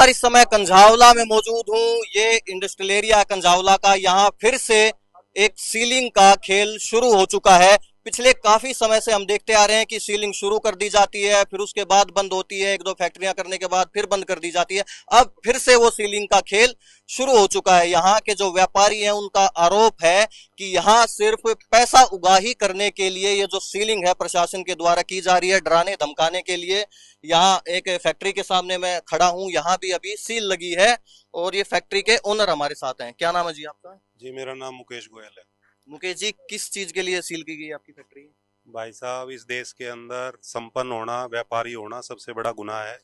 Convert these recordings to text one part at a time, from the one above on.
नमस्कार, इस समय कंझावला में मौजूद हूँ। ये इंडस्ट्रियल एरिया कंझावला का, यहाँ फिर से एक सीलिंग का खेल शुरू हो चुका है। पिछले काफी समय से हम देखते आ रहे हैं कि सीलिंग शुरू कर दी जाती है, फिर उसके बाद बंद होती है, एक दो फैक्ट्रियां करने के बाद फिर बंद कर दी जाती है। अब फिर से वो सीलिंग का खेल शुरू हो चुका है। यहाँ के जो व्यापारी हैं उनका आरोप है कि यहाँ सिर्फ पैसा उगाही करने के लिए ये जो सीलिंग है प्रशासन के द्वारा की जा रही है, डराने धमकाने के लिए। यहाँ एक फैक्ट्री के सामने मैं खड़ा हूँ, यहाँ भी अभी सील लगी है और ये फैक्ट्री के ओनर हमारे साथ हैं। क्या नाम है जी आपका? जी, मेरा नाम मुकेश गोयल है। मुकेश जी, किस चीज के लिए सील की गई है आपकी फैक्ट्री? भाई साहब, इस देश के अंदर संपन्न होना, व्यापारी होना सबसे बड़ा गुनाह है।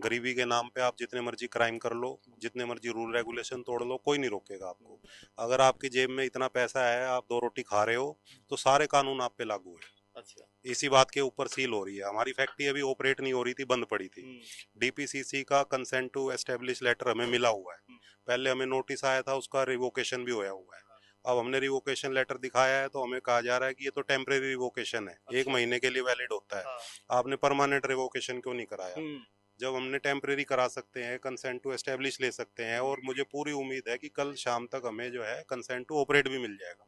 गरीबी के नाम पे आप जितने मर्जी क्राइम कर लो, जितने मर्जी रूल रेगुलेशन तोड़ लो, कोई नहीं रोकेगा आपको। अगर आपकी जेब में इतना पैसा है, आप दो रोटी खा रहे हो, तो सारे कानून आप पे लागू है। अच्छा। इसी बात के ऊपर सील हो रही है। हमारी फैक्ट्री अभी ऑपरेट नहीं हो रही थी, बंद पड़ी थी। डीपीसीसी का कंसेंट टू एस्टेब्लिश लेटर हमें मिला हुआ है। पहले हमें नोटिस आया था, उसका रिवोकेशन भी होया हुआ है। अब हमने रिवोकेशन लेटर दिखाया है तो हमें कहा जा रहा है कि ये तो टेम्परेरी रिवोकेशन है, अच्छा। 1 महीने के लिए वैलिड होता है। हाँ। आपने परमानेंट रिवोकेशन क्यों नहीं कराया? जब हमने टेम्परेरी करा सकते हैं, कंसेंट टू एस्टेब्लिश ले सकते हैं, और मुझे पूरी उम्मीद है कि कल शाम तक हमें जो है कंसेंट टू ऑपरेट भी मिल जाएगा।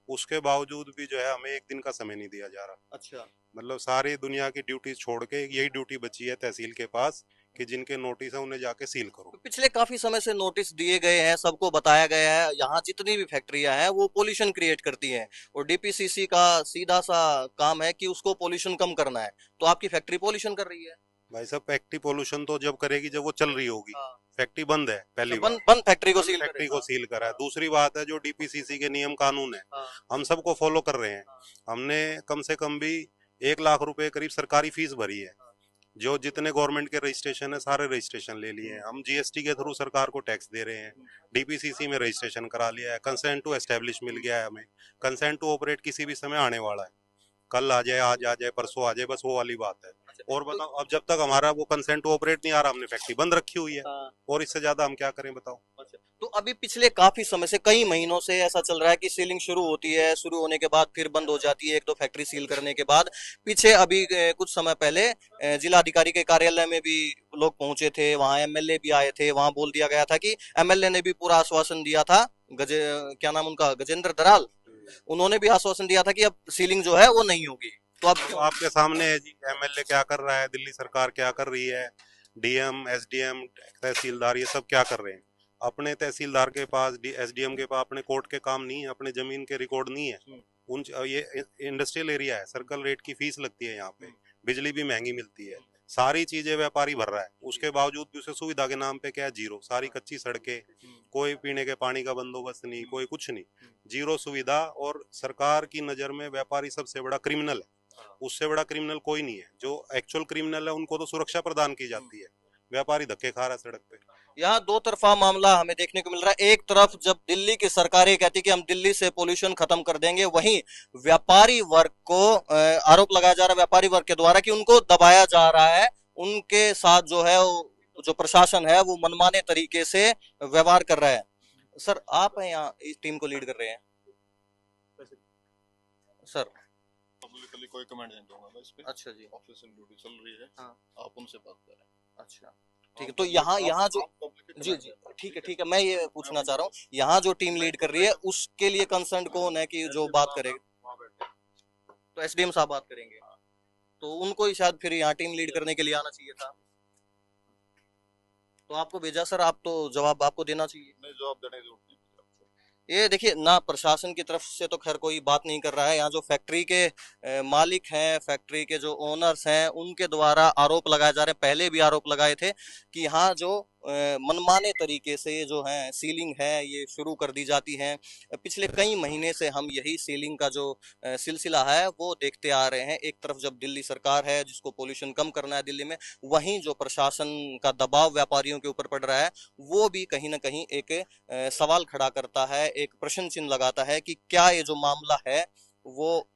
उसके बावजूद भी जो है हमें एक दिन का समय नहीं दिया जा रहा। अच्छा। मतलब सारी दुनिया की ड्यूटी छोड़ के यही ड्यूटी बची है तहसील के पास कि जिनके नोटिस है उन्हें जाके सील करो। तो पिछले काफी समय से नोटिस दिए गए हैं, सबको बताया गया है यहाँ जितनी भी फैक्ट्रियां हैं वो पोल्यूशन क्रिएट करती हैं, और डीपीसीसी का सीधा सा काम है कि उसको पोल्यूशन कम करना है। तो आपकी फैक्ट्री पोल्यूशन कर रही है? भाई साहब, फैक्ट्री पोल्यूशन तो जब करेगी जब वो चल रही होगी। हाँ। फैक्ट्री बंद है, पहली बंद बात। बंद फैक्ट्री को सील फैक्ट्री करेगा। को सील करा है। दूसरी बात है, जो डीपीसीसी के नियम कानून है हाँ। हम सबको फॉलो कर रहे हैं। हाँ। हमने कम से कम भी 1 लाख रुपए करीब सरकारी फीस भरी है। जो जितने गवर्नमेंट के रजिस्ट्रेशन है सारे रजिस्ट्रेशन ले लिए हैं हम। जीएसटी के थ्रू सरकार को टैक्स दे रहे हैं। डीपीसीसी में रजिस्ट्रेशन करा लिया है। कंसेंट टू एस्टेब्लिश मिल गया है हमें। कंसेंट टू ऑपरेट किसी भी समय आने वाला है। कल आ जाए, आज आ जाए, परसों आ जाए, बस वो वाली बात है। और बताओ, अब जब तक हमारा वो कंसेंट टू ऑपरेट नहीं आ रहा, हमने फैक्ट्री बंद रखी हुई है। हाँ। और इससे ज्यादा हम क्या करें बताओ? अच्छा। तो अभी पिछले काफी समय से, कई महीनों से ऐसा चल रहा है कि सीलिंग शुरू होती है, शुरू होने के बाद फिर बंद हो जाती है, एक दो फैक्ट्री सील करने के बाद। पीछे अभी कुछ समय पहले जिला अधिकारी के कार्यालय में भी लोग पहुंचे थे, वहां एमएलए भी आए थे। वहां बोल दिया गया था कि एमएलए ने भी पूरा आश्वासन दिया था, क्या नाम उनका, गजेंद्र दराल, उन्होंने भी आश्वासन दिया था कि अब सीलिंग जो है वो नहीं होगी। तो अब तो आपके सामने है जी, एमएलए क्या कर रहा है, दिल्ली सरकार क्या कर रही है, डीएम, एसडीएम, तहसीलदार, ये सब क्या कर रहे हैं? अपने तहसीलदार के पास, एसडीएम के पास अपने कोर्ट के काम नहीं है, अपने जमीन के रिकॉर्ड नहीं है। उन ये इंडस्ट्रियल एरिया है, सर्कल रेट की फीस लगती है यहाँ पे, बिजली भी महंगी मिलती है, सारी चीजें व्यापारी भर रहा है। उसके बावजूद भी उसे सुविधा के नाम पे क्या है? जीरो। सारी कच्ची सड़कें, कोई पीने के पानी का बंदोबस्त नहीं, कोई कुछ नहीं, जीरो सुविधा। और सरकार की नजर में व्यापारी सबसे बड़ा क्रिमिनल है। उससे बड़ा क्रिमिनल कोई नहीं है। जो एक्चुअल क्रिमिनल है उनको तो सुरक्षा प्रदान की जाती है, व्यापारी धक्के खा रहा है सड़क पे। यहाँ दो तरफा मामला हमें देखने को मिल रहा है। एक तरफ जब दिल्ली की सरकारें कहती कि हम दिल्ली से पोल्यूशन खत्म कर देंगे, वहीं व्यापारी वर्ग को आरोप लगाया जा रहा है, व्यापारी वर्ग के द्वारा, कि उनको दबाया जा रहा है। उनके साथ जो है जो प्रशासन है वो मनमाने तरीके से व्यवहार कर रहा है। सर, आप हैं यहाँ, इस टीम को लीड कर रहे हैं सर? पब्लिकली कोई कमेंट नहीं दूंगा मैं इस पे। अच्छा जी। ऑफिशियल ड्यूटी चल रही है। हाँ। आप उनसे बात करें। अच्छा, ठीक है। तो यहाँ जो, जी जी, ठीक है, मैं ये पूछना चाह रहा हूँ, यहाँ जो टीम लीड कर रही है उसके लिए कंसर्न कौन है कि जो बात करेगा? तो एसडीएम साहब बात करेंगे, तो उनको ही शायद फिर यहाँ टीम लीड करने के लिए आना चाहिए था। तो आपको भेजा सर, आप तो जवाब आपको देना चाहिए। नहीं, जवाब देने की जरूरत नहीं। ये देखिए ना, प्रशासन की तरफ से तो खैर कोई बात नहीं कर रहा है। यहाँ जो फैक्ट्री के मालिक हैं, फैक्ट्री के जो ओनर्स हैं, उनके द्वारा आरोप लगाए जा रहे हैं, पहले भी आरोप लगाए थे कि यहाँ जो मनमाने तरीके से जो है सीलिंग है ये शुरू कर दी जाती है। पिछले कई महीने से हम यही सीलिंग का जो सिलसिला है वो देखते आ रहे हैं। एक तरफ जब दिल्ली सरकार है जिसको पोल्यूशन कम करना है दिल्ली में, वहीं जो प्रशासन का दबाव व्यापारियों के ऊपर पड़ रहा है वो भी कहीं ना कहीं एक सवाल खड़ा करता है, एक प्रश्न चिन्ह लगाता है कि क्या ये जो मामला है वो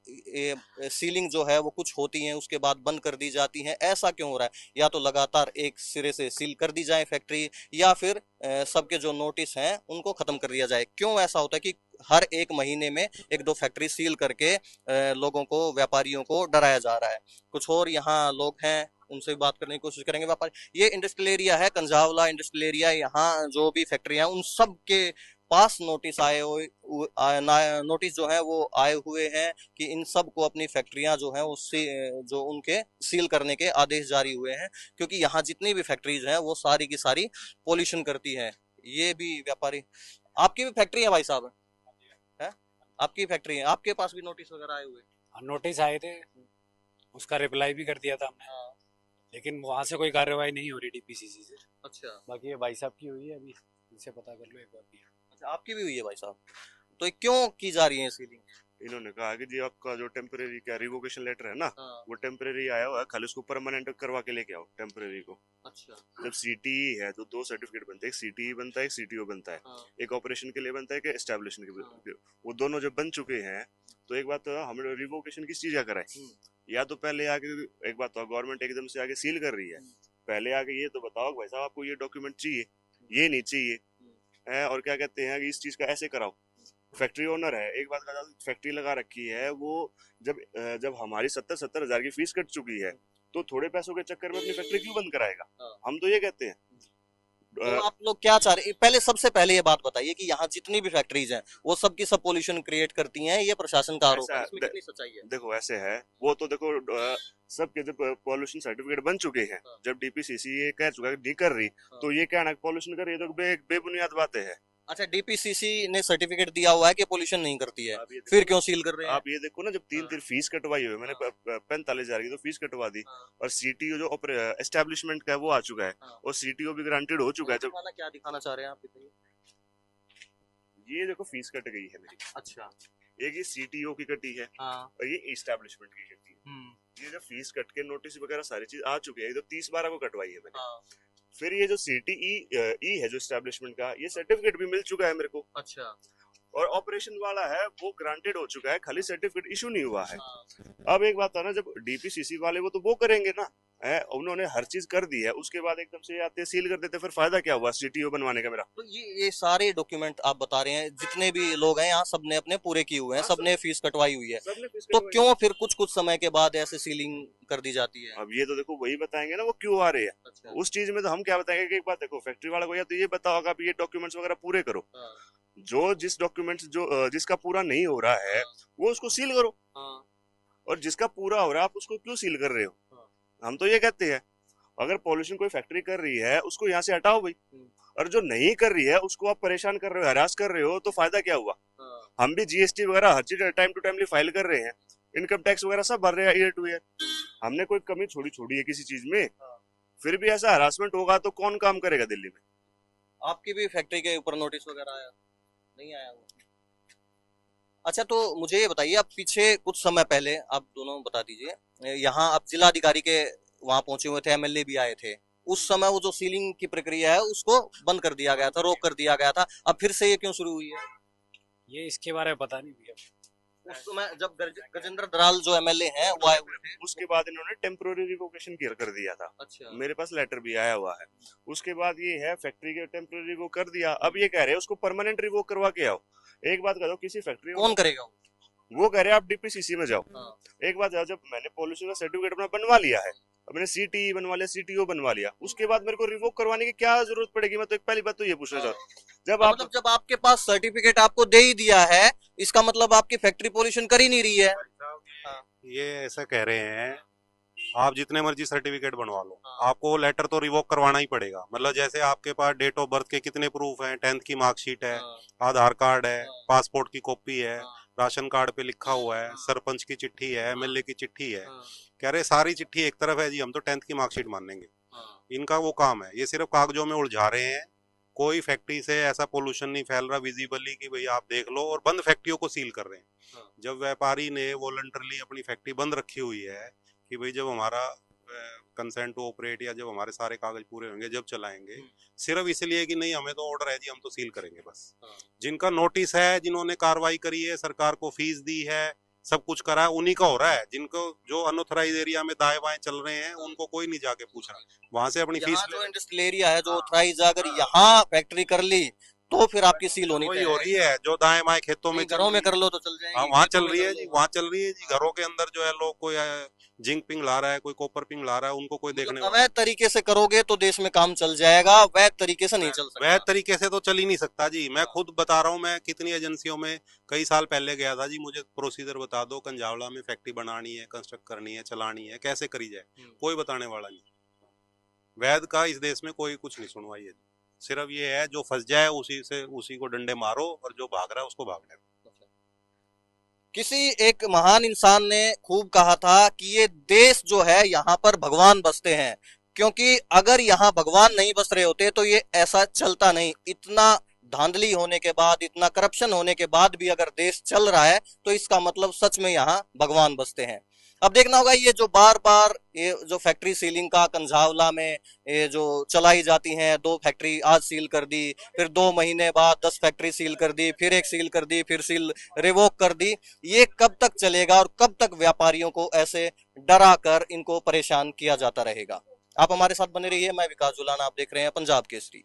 सीलिंग जो है वो कुछ होती है उसके बाद बंद कर दी जाती है, ऐसा क्यों हो रहा है? या तो लगातार एक सिरे से सील कर दी जाए फैक्ट्री, या फिर सबके जो नोटिस हैं उनको खत्म कर दिया जाए। क्यों ऐसा होता है कि हर एक महीने में एक दो फैक्ट्री सील करके लोगों को, व्यापारियों को डराया जा रहा है? कुछ और यहाँ लोग हैं, उनसे भी बात करने की कोशिश करेंगे। व्यापारी, ये इंडस्ट्रियल एरिया है, कंझावला इंडस्ट्रियल एरिया, यहाँ जो भी फैक्ट्रियां उन सब के पास नोटिस आए हुए, नोटिस जो है वो आए हुए हैं कि इन सब को अपनी फैक्ट्रियां जो है उससे जो उनके सील करने के आदेश जारी हुए हैं, क्योंकि यहाँ जितनी भी फैक्ट्रीज हैं वो सारी की सारी पोल्यूशन करती है। ये भी व्यापारी, आपकी भी फैक्ट्री है भाई साहब? है, आपकी फैक्ट्री है, आपके पास भी नोटिस वगैरह आए हुए? नोटिस आए थे, उसका रिप्लाई भी कर दिया था हमने, हाँ। लेकिन वहां से कोई कार्रवाई नहीं हो रही डीपीसीसी से। अच्छा बाकी ये भाई साहब की हुई है, अभी इनसे पता कर लो एक बार भी। अच्छा, आपकी भी हुई है भाई साहब? तो ये क्यों की जा रही है सीलिंग? इन्होंने कहा कि जी आपका जो टेम्परेरी क्या रिवोकेशन लेटर है ना, हाँ। वो टेम्परेरी आया हुआ है, खाली उसको परमानेंट करवा के लेके आओ टेम्परेरी को। अच्छा। जब सीटीई है तो दो सर्टिफिकेट बनते हैं, एक सीटीई बनता है, एक सीटीओ बनता है। हाँ। एक ऑपरेशन के लिए बनता है, एक एस्टेब्लिशन के हाँ। लिए। वो दोनों जब बन चुके हैं तो एक बात हम रिवोकेशन किस चीज का कराए? या तो पहले आके, एक बात तो गवर्नमेंट एकदम से आके सील कर रही है, पहले आके ये तो बताओ भाई साहब आपको ये डॉक्यूमेंट चाहिए, ये नहीं चाहिए है, और क्या कहते हैं कि इस चीज का ऐसे कराओ। फैक्ट्री ओनर है, एक बात का फैक्ट्री लगा रखी है, वो जब हमारी 70,000 की फीस कट चुकी है तो थोड़े पैसों के चक्कर में अपनी फैक्ट्री क्यों बंद कराएगा? हम तो ये कहते हैं। तो आप लोग क्या चाह रहे हैं? पहले सबसे पहले ये बात बताइए कि यहाँ जितनी भी फैक्ट्रीज हैं वो सब की सब पोल्यूशन क्रिएट करती हैं, ये प्रशासन का आरोप है, इसमें कितनी सच्चाई है? देखो ऐसे है, वो तो देखो सबके जब पॉल्यूशन सर्टिफिकेट बन चुके हैं, जब डीपीसीसी ये कह चुका है नहीं कर रही, तो ये कहना पॉल्यूशन कर रही है तो बेबुनियाद बातें हैं। अच्छा, डीपीसीसी ने सर्टिफिकेट दिया हुआ है कि पोल्यूशन नहीं करती है, फिर क्यों सील कर रहे हैं? आप ये देखो ना, जब तीन फीस कटवाई हुई, मैंने 45,000 की तो फीस कटवा दी, और सीटीओ जो एस्टेब्लिशमेंट का है वो आ चुका है, और सीटीओ भी ग्रांटेड हो चुका है। जब क्या दिखाना चाह रहे हैं आप? ये देखो फीस कट गई है मेरी। अच्छा। एक ये सीटीओ की कटी है, और ये एस्टेब्लिशमेंट की कटी है। ये जो फीस कट के नोटिस वगैरह सारी चीज आ चुकी है, ये तो 30/12 को कटवाई है मैंने। फिर ये जो सीटीई है जो एस्टेब्लिशमेंट का, ये सर्टिफिकेट भी मिल चुका है मेरे को। अच्छा। और ऑपरेशन वाला है वो ग्रांटेड हो चुका है, खाली सर्टिफिकेट इशू नहीं हुआ है। अब एक बात है ना, जब डीपीसीसी वाले वो तो वो करेंगे ना, है उन्होंने हर चीज कर दी है, उसके बाद एकदम से आते सील कर देते, फिर फायदा क्या हुआ सीटीओ बनवाने का मेरा? तो ये सारे डॉक्यूमेंट आप बता रहे हैं, जितने भी लोग हैं यहाँ सबने अपने पूरे किए हुए हैं, सबने फीस कटवाई हुई है, तो क्यों फिर कुछ समय के बाद ऐसे सीलिंग कर दी जाती है? अब ये तो देखो वही बताएंगे ना वो क्यों आ रहे हैं। अच्छा। उस चीज में तो हम क्या बताएंगे कि एक बात देखो, फैक्ट्री वाला को या तो ये बताओ आप ये डॉक्यूमेंट्स वगैरह पूरे करो, जो जिस डॉक्यूमेंट्स जो जिसका पूरा नहीं हो रहा है वो उसको सील करो, और जिसका पूरा हो रहा है आप उसको क्यों सील कर रहे हो? हम तो ये कहते हैं अगर पॉल्यूशन कोई फैक्ट्री कर रही है उसको यहाँ से हटाओ भाई, और जो नहीं कर रही है उसको आप परेशान कर रहे हो, हरास कर रहे हो, तो फायदा क्या हुआ? हम भी जीएसटी वगैरह हर चीज टाइम टू टाइमली फाइल कर रहे हैं, इनकम टैक्स वगैरह सब भर रहे हैं ईयर टू ईयर, हमने कोई कमी छोड़ी है किसी चीज में? फिर भी ऐसा हरासमेंट होगा तो कौन काम करेगा दिल्ली में? आपकी भी फैक्ट्री के ऊपर नोटिस वगैरह आया? नहीं आया वो? अच्छा, तो मुझे ये बताइए, आप पीछे कुछ समय पहले आप दोनों बता दीजिए, यहाँ आप जिलाधिकारी के वहां पहुंचे हुए थे, एमएलए भी आए थे, उस समय वो जो सीलिंग की प्रक्रिया है उसको बंद कर दिया गया था, रोक कर दिया गया था, अब फिर से ये क्यों शुरू हुई है? ये इसके बारे में पता नहीं भैया। उस समय जब गजेंद्र दराल जो एमएलए हैं वो आए हुए थे, उसके बाद इन्होंने टेम्पोररी रिवोकेशन कर दिया था। अच्छा। मेरे पास लेटर भी आया हुआ है। उसके बाद ये है फैक्ट्री के टेम्पोररी रिवोक कर दिया, अब ये कह रहे हैं उसको परमानेंट रिवोक करवा के आओ। एक बात करो, किसी फैक्ट्री कौन करेगा वो कह रहे हैं आप डीपीसीसी में जाओ। एक बात है, जब मैंने पॉल्यूशन का सर्टिफिकेट अपना बनवा लिया है, मैंने सीटीई बनवा लिया, सीटीओ बनवा लिया, उसके बाद मेरे को रिवोक करवाने की क्या जरूरत पड़ेगी? मैं तो एक पहली बात तो ये पूछना चाहता हूँ, जब आपके पास सर्टिफिकेट आपको दे ही दिया है, इसका मतलब आपकी फैक्ट्री पॉल्यूशन कर ही नहीं रही है। ये ऐसा कह रहे हैं आप जितने मर्जी सर्टिफिकेट बनवा लो, आपको लेटर तो रिवोक करवाना ही पड़ेगा। मतलब जैसे आपके पास डेट ऑफ बर्थ के कितने प्रूफ हैं, 10th की मार्कशीट है, आधार कार्ड है, पासपोर्ट की कॉपी है, राशन कार्ड पे लिखा हुआ है, सरपंच की चिट्ठी है, एमएलए की चिट्ठी है, कह रहे सारी चिट्ठी एक तरफ है जी, हम तो 10th की मार्कशीट मानेंगे। इनका वो काम है, ये सिर्फ कागजों में उलझा रहे हैं। कोई फैक्ट्री से ऐसा पोल्यूशन नहीं फैल रहा विजिबली कि भाई आप देख लो, और बंद फैक्ट्रियों को सील कर रहे हैं। जब व्यापारी ने वॉलंटरली अपनी फैक्ट्री बंद रखी हुई है कि भाई जब हमारा कंसेंट टू ऑपरेट या जब हमारे सारे कागज पूरे होंगे जब चलाएंगे, सिर्फ इसलिए कि नहीं हमें तो ऑर्डर है जी हम तो सील करेंगे बस। जिनका नोटिस है, जिन्होंने कार्रवाई करी है, सरकार को फीस दी है, सब कुछ करा है, उन्हीं का हो रहा है। जिनको जो अनऑथराइज एरिया में दाएं बाएं चल रहे हैं उनको कोई नहीं जाके पूछ रहा, वहां से अपनी फीस जो इंडस्ट्रियल एरिया है जो ऑथराइज, अगर यहाँ फैक्ट्री कर ली तो फिर आपकी सील होनी वही तय हो है। रही है जो दाएं बाएं खेतों में नहीं, चल घरों रही में है। कर लो तो चल जाएगी, हाँ वहाँ खेतों चल में रही कर है लो जी, तो। वहाँ चल रही है जी। घरों के अंदर जो है लोग कोई जिंक पिंग ला रहा है, कोई कॉपर पिंग ला रहा है, उनको कोई देखने मतलब वाला अवैध तरीके से करोगे तो देश में काम चल जाएगा, वैध तरीके से नहीं चल सकता। वह तरीके से तो चल ही नहीं सकता जी। मैं खुद बता रहा हूँ, मैं कितनी एजेंसियों में कई साल पहले गया था जी। मुझे प्रोसीजर बता दो, कंजावला में फैक्ट्री बनानी है, कंस्ट्रक्ट करनी है, चलानी है, कैसे करी जाए, कोई बताने वाला नहीं। वैध का इस देश में कोई कुछ नहीं सुनवाई है। सिर्फ ये है जो फंस जाए उसी को डंडे मारो, और जो भाग रहा है उसको भागने दो। किसी एक महान इंसान ने खूब कहा था कि ये देश जो है यहाँ पर भगवान बसते हैं, क्योंकि अगर यहाँ भगवान नहीं बस रहे होते तो ये ऐसा चलता नहीं। इतना धांधली होने के बाद, इतना करप्शन होने के बाद भी अगर देश चल रहा है तो इसका मतलब सच में यहाँ भगवान बसते हैं। अब देखना होगा ये जो बार बार ये जो फैक्ट्री सीलिंग का कंझावला में ये जो चलाई जाती हैं, 2 फैक्ट्री आज सील कर दी, फिर 2 महीने बाद 10 फैक्ट्री सील कर दी, फिर एक सील कर दी, फिर सील रिवोक कर दी। ये कब तक चलेगा और कब तक व्यापारियों को ऐसे डरा कर इनको परेशान किया जाता रहेगा? आप हमारे साथ बने रहिए। मैं विकास जुलाना, आप देख रहे हैं पंजाब केसरी।